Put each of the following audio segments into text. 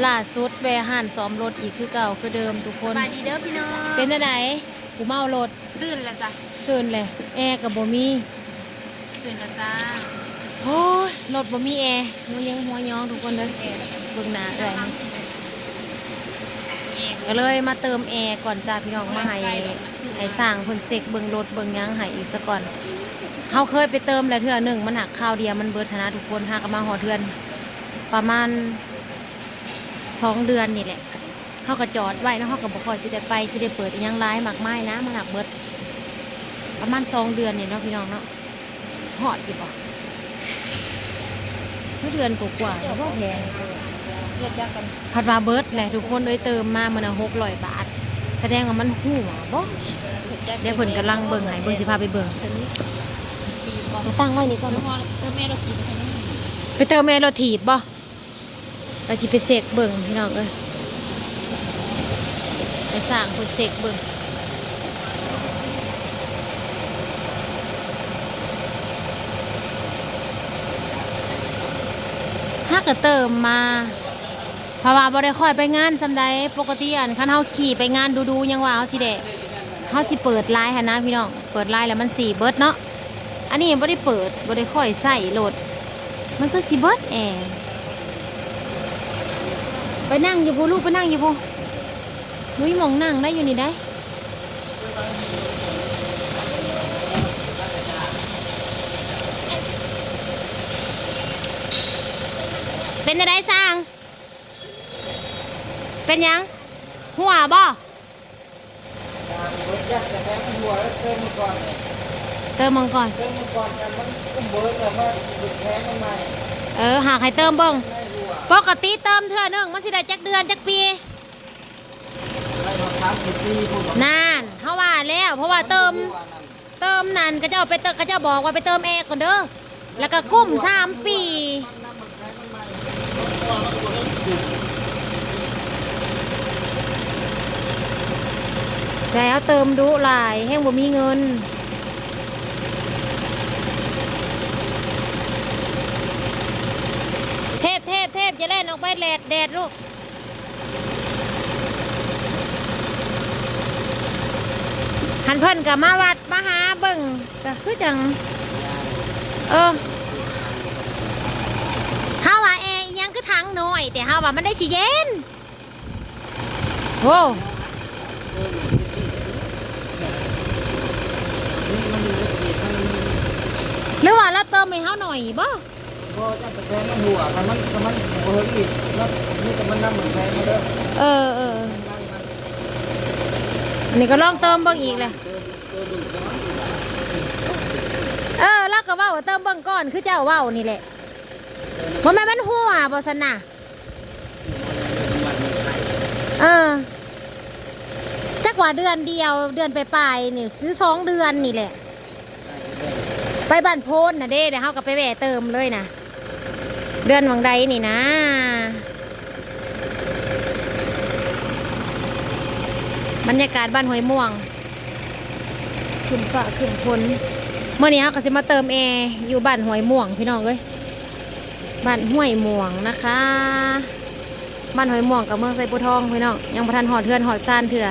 ล่าสุดแวะหันซ้อมรถอีกคือเก่าคือเดิมทุกคนสบายดีเด้อพี่น้องเป็นอะไรกูเมารถตื่นแล้วจ้ะซื่นเลยแอร์กับบ่มีตื่นแล้วจ้าโอ้ยรถบ่มีแอร์หัวยังหัวย้องทุกคนเด้อเบิ่งหน้าเลยก็เลยมาเติมแอร์ก่อนจ้าพี่น้องมาให้สร้างเพิ่นเซ็กเบิ่งรถเบิ่งยังให้อีกซะก่อนเฮาเคยไปเติมแล้วเทื่อหนึ่งมันหักข้าวเดียวมันเบิดธนะทุกคนหาก็มาหอเทือนประมาณ2 เดือนนี่แหละเขาก็จอดไว้นะเขาก็บอกคอยสิได้ไปสิได้เปิดยังร้ายมากไม้นะมันหักเบิดประมาณ2 เดือนนี่เนาะพี่น้องเนาะหอดอยู่ป่ะเดือนกว่าๆเพราะแพงผัดมาเบิดแหละทุกคนเลยเติมมามัน600 บาทแสดงว่ามันหู้บ่เดี๋ยวเพิ่นกำลังเบิ่งให้เบิ่งสิพาไปเบิ่งมาตั้งไว้นี่ก่อนเติมแม่เราขี่ไปให้น้องไปเติมแม่รถถีบบ่ไปสิไปเสกเบิ่งพี่น้องเอ้ยไปสร้างคนเสกเบิ่งถ้าเกิดเติมมาเพราะว่าบ่ได้ค่อยไปงานจำได้ปกติอันคันเฮาขี่ไปงานดูๆยังว่าเฮาสิได้เฮาสิเปิดไลน์หั่นนะพี่น้องเปิดไลน์แล้วมันสิเบิดเนาะอันนี้บ่ได้เปิดบ่ได้ค่อยใส่โหลดมันก็สิเบิดแอไปนั่งอยู่พูลูกไปนั่งอยู่พูนุ้ยมองนั่งได้อยู่นี่ได้เป็นอะไรสร้างเป็นยังหัวบ่เติมมังก่อนหากให้เติมเบิ้งปกติเติมเท่านึงมันสิได้จักเดือนจักปีนานเพราะว่าแล้วเพราะว่าเติมนานก็เจ้าไปเติมก็เจ้าบอกว่าไปเติมแอร์ก่อนเด้อแล้วก็กุ้ม3 ปีแล้วเติมดุหลายแห้งบ่มีเงินเทพจะเล่นออกไปแดดลูกหันเพิ่นกับมาวัดมาหาเบิ่งก็คือจังเฮาว่าแอร์ยังคือทางน้อยแต่เฮาว่ามันได้สิเย็นโอ้หรือว่าเราเติมให้เฮาหน่อยบ่ก็จะไปแทงมันหัวมันเบิร์อีกแล้วนี่แต่มันน้ำเหมือนแทงมาเด้ออันนี้ก็ลองเติมเบิ่งอีกเลยแล้วก็ว่าเติมเบิ่งก่อนคือเจ้าว่านี่แหละมันไม่เป็นหัวบ่ซั่นน่ะจักว่าเดือนเดียวเดือนไปนี่ซื้อ2 เดือนนี่แหละไปบ้านโพนน่ะเด้เดี๋ยวเฮาก็ไปแวะเติมเลยนะเดือนวังใดนี่นะบรรยากาศบ้านห้วยม่วงขึ้นฟ้าขึ้นฝนเมื่อนี้เฮาก็สิมาเติมแอร์อยู่บ้านห้วยม่วงพี่น้องเอ้ยบ้านห้วยม่วงนะคะบ้านห้วยม่วงกับเมืองไซปูทองพี่น้องยังบ่ทันหอดเทือนหอดซ่านเถื่อ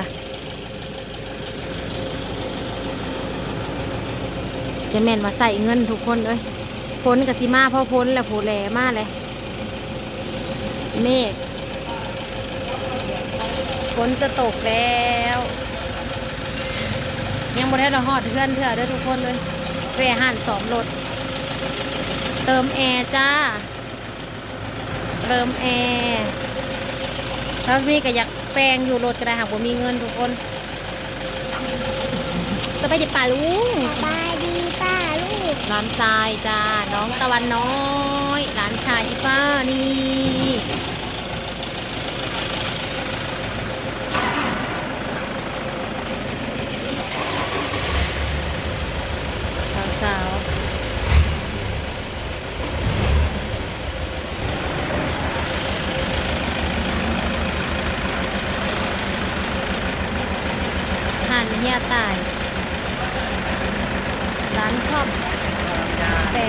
จะแม่นมาใส่เงินทุกคนเอ้ยฝนกับสิมาพอฝนแล้วผูแหลมาเลยเมฆฝนจะตกแล้วยังบ่ได้หอดเทือนเถื่อเด้อทุกคนเลยแวะหันซ้อมรถเติมแอร์จ้าเติมแอร์ถ้ามีก็อยากแปลงอยู่รถก็ได้หากบ่มีเงินทุกคนสบายดีป่าลุงสบายดีป้าลูกร้านทรายจ้าน้องตะวันน้อยร้านชายอีป้านี่สาวหันเฮียตายร้านชอบแต่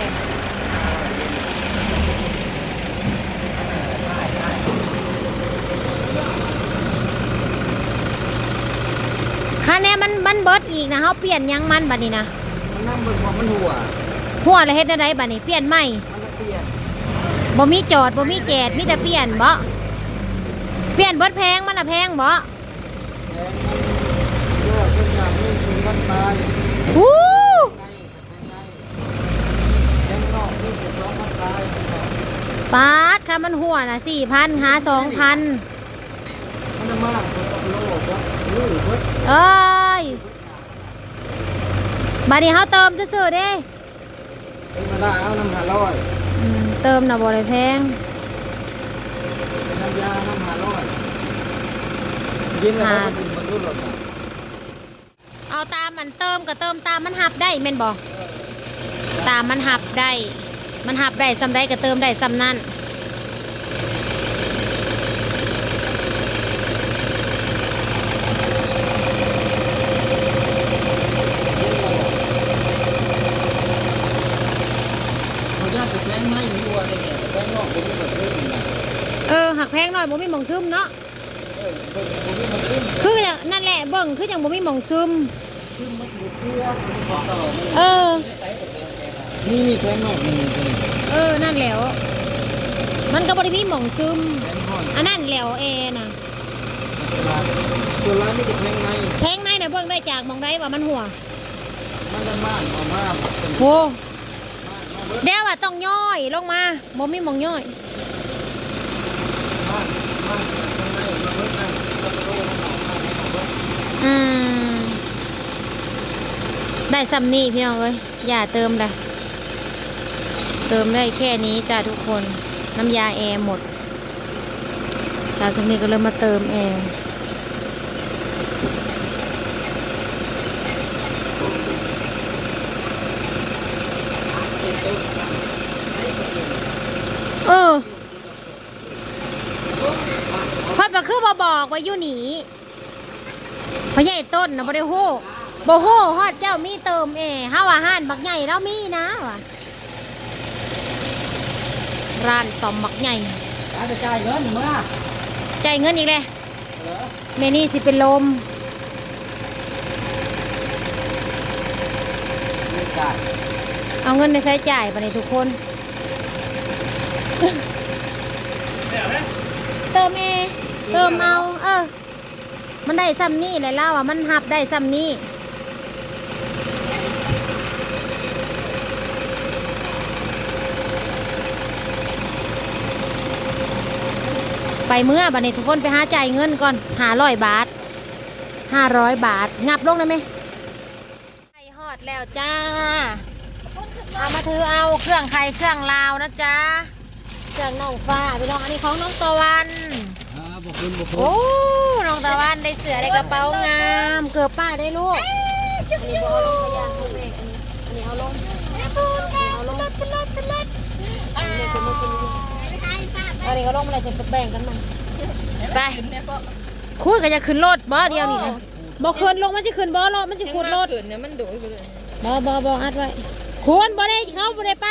มันเบิดอีกนะเฮาเปลี่ยนยังมันบัดนี้นะ มันน้ำเบิ่งว่ามันหัว หัวแล้วเฮ็ดได้บัดนี้เปลี่ยนใหม่ มันจะเปลี่ยน บ่มีจอดบ่มีแจดมีแต่เปลี่ยนบ่เปลี่ยนเบิดแพงมันน่ะแพงบ่ แพงมันเลิกเป็นอย่างนี้คือมันตาย ฮู้ แพงนอกนี่เป็นร้องมันตาย ปาดค่ะมันหัวน่ะ 4,000 หา 2,000 มันจะมากมันโลกวะรู้เบิด เอ้ยบัดนี้เฮาเติมซื่อๆเด้ ไอ้มาได้เอาน้ำ500 เติมน่ะบ่ได้แพง น้ำยาน้ำ500ยินแล้วเขาจะมันรุ่นหรอก เอาตามมันเติมก็เติมตามมันหับได้แม่นบ่ตามมันหับได้ มันหับได้ซ้ำใดก็เติมได้ซ้ำนั้นเขาจะแพงให้หัวได้เนี่ยแพงนอกผมไม่เคยเห็นนะ หักแพงหน่อยบ่มีหม่องซึมเนาะ ผมไม่เคยเห็น คืออย่างนั่นแหละเบิ่งคือจังบ่มีหม่องซึม ขึ้นมาดูเพื่อต่อต่อ เออ นี่แพงนอกนี่ นั่นแหล้วมันก็บ่ได้มีหม่องซึม แพงห้อย อันนั้นแหล้วน่ะ ตัวร้านนี่จะแพงไง แพงในน่ะเบิ่งได้จากหม่องใดว่ามันหัว มันจะมากเอามาก โหเดี๋ยวว่าต้องย่อยลงมาบ่มีหม่องย่อย ได้ซ้ำนี่พี่น้องเอ้ยอย่าเติมเลยเติมได้แค่นี้จ้าทุกคนน้ำยาแอร์หมดสาวสมีก็เลยมาเติมแอร์เพิ่นมาคือบอกว่าอยู่หนีเพราะใหญ่ต้นนะบ่ได้โหบ่โหฮอดเจ้ามีเติมแอร์เฮาอาหารบักใหญ่เรามีนะว่ะร้านต่อมบักใหญ่ จะจ่ายเงินเมื่อ จ่ายเงินอีกเลยเมนี่สิเป็นลม ไม่จ่าย เอาเงินในใช้จ่ายไปในทุกคน เติมเอเติมเอามันได้ซ้ำนี่แหละเล่าอ่ะมันหับได้ซ้ำนี่ไปเมื่อบัดนี้ทุกคนไปหาจ่ายเงินก่อน500 บาท500 บาทงับลงได้ไหมไปฮอดแล้วจ้าเอามาถือเอาเครื่องไข่เครื่องลาวนะจ๊ะเครื่องน้องฟ้าไปลองอันนี้ของน้องตะวัน บอกคุณบอกคุณ โอ้น้องตะวันได้เสือได้กระเป๋างามเกือบป้าได้ลูกอันนี้เอาลงไปยางลูกแม่อันนี้เอาลงเอาลงอันนี้เขาลงมาเลยจะแบ่งกันมันไปคูดก็จะขึ้นรถบ่เดียวนี่นะบ่ขึ้นลงมันจะขึ้นบ่รถมันจะขึ้นรถ ขืนเนี่ยมันโดยไปเลย บ่อัดไว้คุณบ่ได้เขาบ่ได้ไป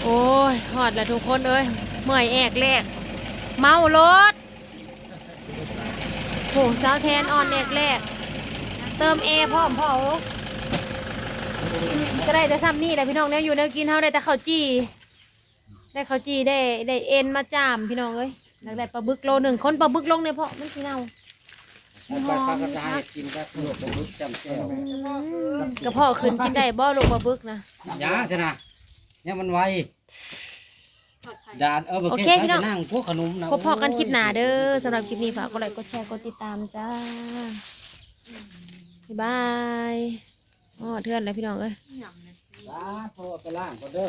โอ้ยหอดแล้วทุกคนเอ้ยเมื่อยแอกแรกเมารถโหสาวแทนออนแอกแรกเติมแอร์พร้อมพ่อก็ได้แต่ซ้ำนี่แหละพี่น้องเนี่ยอยู่แนวกินเท่าได้แต่ข้าวจีได้ข้าวจีได้เอ็นมาจามพี่น้องเอ้ยแล้วได้ปลาบึกโลหนึ่งคนปลาบึกลงเนี่ยพ่อมันสิเน่า ไปข้าวกระจายกินกับหลวงปู่จำแก้ว กระเพาะขึ้นกินได้บ่ลูกปลาบึกนะ ยาสินะเนี่ยมันไวดานโอเคพี่น้องนั่งพวกขนมนะ พบกันคลิปหน้าเด้อสำหรับคลิปนี้ฝากกดไลค์กดแชร์กดติดตามจ้าบ๊ายบายอ๋อเทื่อนแล้วพี่น้องเอ้ย สาธุไปล่างก็เด้อ